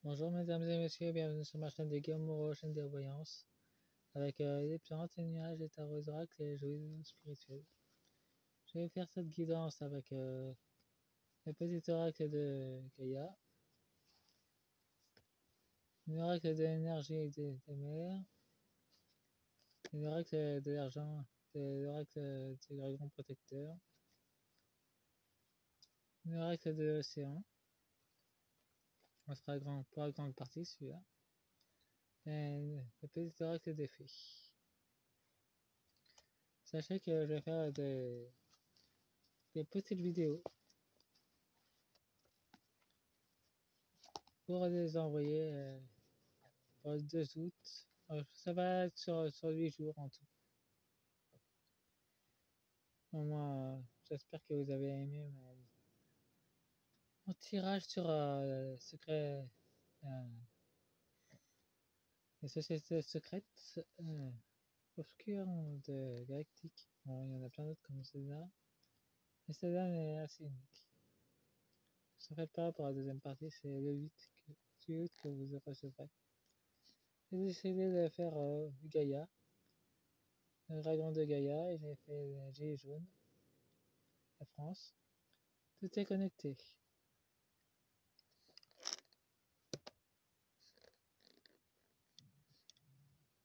Bonjour mesdames et messieurs, bienvenue sur ma chaîne de Guillaume Moreau, chaîne de voyance, avec les plantes, les nuages, les tarots oracles et les jouets spirituels. Je vais faire cette guidance avec le petit oracle de Gaïa, l'oracle de l'énergie et des mers, l'oracle de l'argent, l'oracle du dragon protecteur, l'oracle de l'océan, on sera pour la grande partie celui-là, et le petit oracle des fées. Sachez que je vais faire des petites vidéos pour les envoyer pour le 2 août. Ça va être sur 8 jours en tout. Moi, j'espère que vous avez aimé mon tirage sur secret, les sociétés secrètes obscures de Galactique. Bon, il y en a plein d'autres comme celle-là, mais celle-là est assez unique. Ne faites pas pour la deuxième partie, c'est le 8 que vous recevrez. J'ai décidé de faire Gaïa, le dragon de Gaïa, et j'ai fait le gilet jaune, la France. Tout est connecté.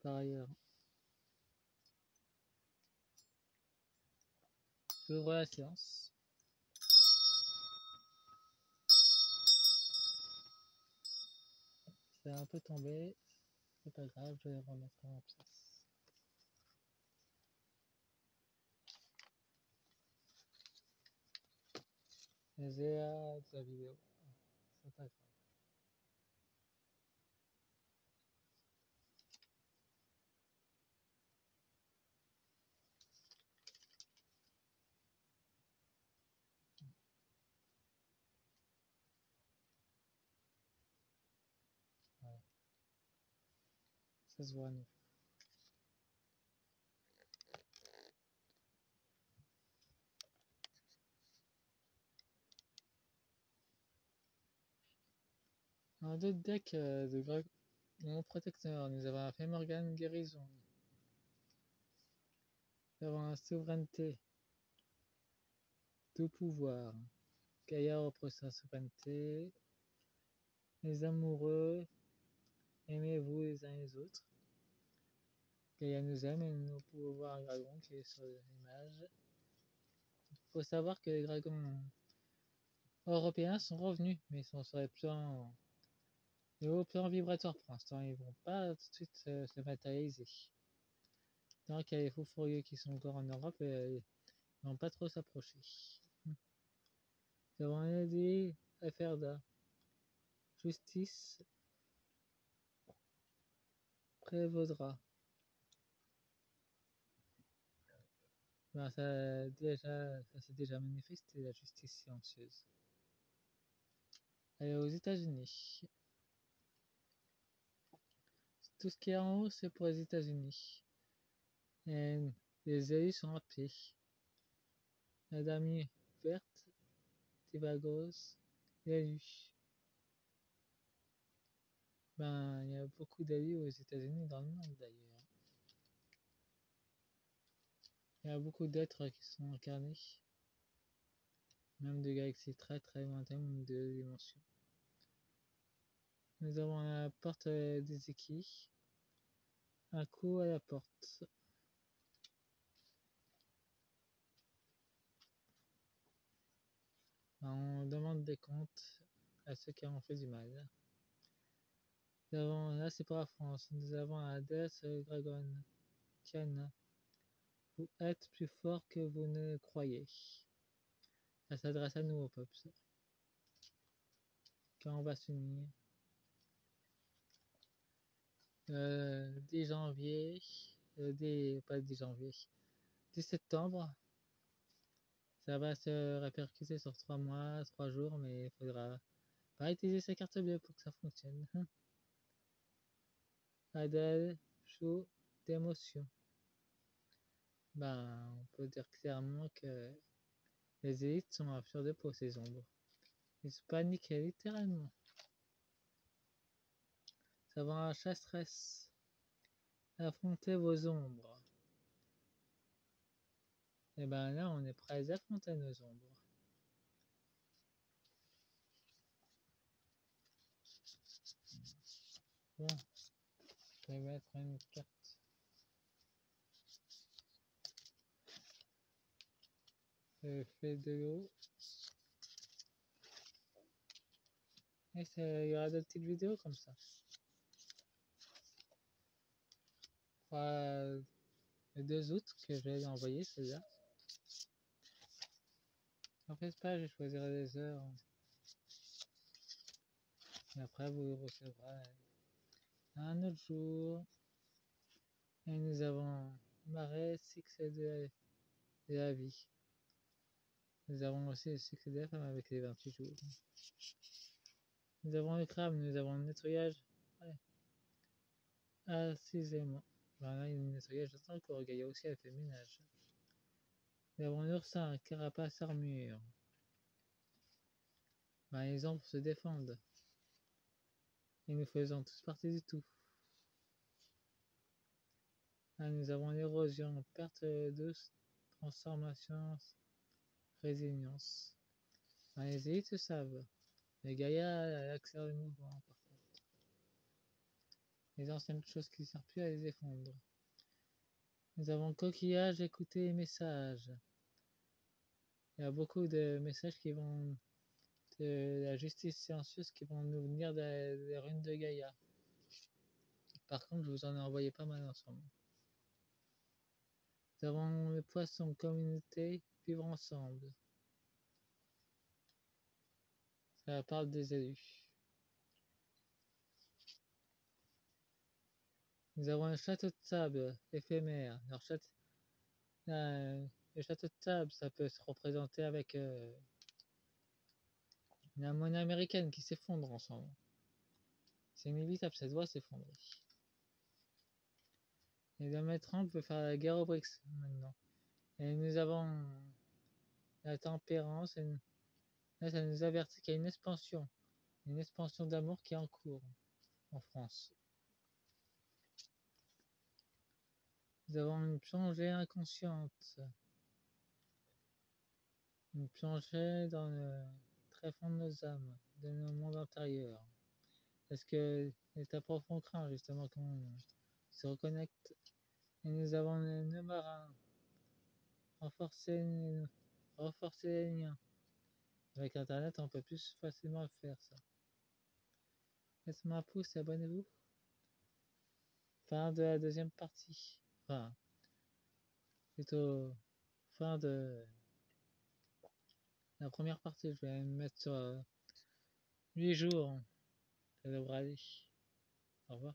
Par ailleurs, j'ouvre la séance. C'est un peu tombé, c'est pas grave, je vais le remettre en place. Les EA de la vidéo, c'est pas grave. Voilà. Ça se voit nous. Dans d'autres decks de mon protecteur, nous avons un Femmorgan guérison. Nous avons un souveraineté, tout pouvoir. Gaïa reprend sa souveraineté. Les amoureux, aimez-vous les uns les autres. Gaïa nous aime et nous pouvons voir un dragon qui est sur l'image. Il faut savoir que les dragons européens sont revenus, mais ils sont sur les hauts plans vibratoires pour l'instant. Ils vont pas tout de suite se matérialiser. Donc il y a les fous furieux qui sont encore en Europe et ils vont pas trop s'approcher. Nous avons aidé Aferda. Justice prévaudra. Ben, ça s'est déjà manifesté, la justice silencieuse. Allez, aux États-Unis. Tout ce qui est en haut, c'est pour les États-Unis. Et les élus sont en paix. La damier verte, Tivagos, l'élus. Ben, il y a beaucoup d'élus aux États-Unis, dans le monde d'ailleurs. Il y a beaucoup d'êtres qui sont incarnés. Même de galaxies très très lointaines, de dimensions. Nous avons la porte des équilles. Un coup à la porte. On demande des comptes à ceux qui ont fait du mal. Nous avons, là c'est pour la France, nous avons la déesse Dragon. Tiana, vous êtes plus fort que vous ne croyez. Elle s'adresse à nous au peuple. Quand on va s'unir. 10 janvier, pas 10 janvier, 10 septembre, ça va se répercuter sur 3 mois, 3 jours, mais il faudra pas utiliser sa carte bleue pour que ça fonctionne. Adèle, chaud d'émotion. Ben, on peut dire clairement que les élites sont à fleur de peau, ces ombres. Ils se paniquent littéralement. Savoir un chasseresse. Affrontez vos ombres. Et ben là, on est prêt à affronter nos ombres. Bon, je vais mettre une carte. Je fais de l'eau. Et il y aura d'autres petites vidéos comme ça. Le 2 août que je vais envoyer celle-là. En fait, pas, je choisirai des heures. Et après, vous recevrez un autre jour. Et nous avons Marais, cycle de la vie. Nous avons aussi le cycle de la femme avec les 28 jours. Nous avons le crabe, nous avons le nettoyage. Ouais. Précisément. Voilà, il y a le nettoyage de son corps. Il y a aussi elle fait le ménage. Nous avons l'oursin, carapace, armure. Ben, les ombres se défendent. Et nous faisons tous partie du tout. Ah, nous avons l'érosion, perte de transformation, résilience. Ben, les élites savent. Les Gaïa accélèrent le mouvement, par contre. Les anciennes choses qui ne servent plus à les défendre. Nous avons coquillage, écouter les messages. Il y a beaucoup de messages qui vont de la justice silencieuse qui vont nous venir des ruines de Gaïa. Par contre, je vous en ai envoyé pas mal ensemble. Nous avons le poisson, communauté, vivre ensemble. Ça parle des élus. Nous avons un château de sable éphémère. Le château de sable, ça peut se représenter avec la monnaie américaine qui s'effondre ensemble. C'est inévitable, ça doit s'effondrer. Et Donald Trump veut faire la guerre aux BRICS maintenant. Et nous avons la tempérance. Et là, ça nous avertit qu'il y a une expansion d'amour qui est en cours en France. Nous avons une plongée inconsciente. Une plongée dans le très fond de nos âmes, de nos mondes intérieurs. Parce que l'état profond craint justement qu'on se reconnecte. Et nous avons le nœud marin. Renforcer les liens. Avec internet, on peut plus facilement faire ça. Laissez-moi un pouce et abonnez-vous. Fin de la deuxième partie. Enfin, plutôt fin de la première partie. Je vais me mettre sur 8 jours. Ça devrait aller. Au revoir.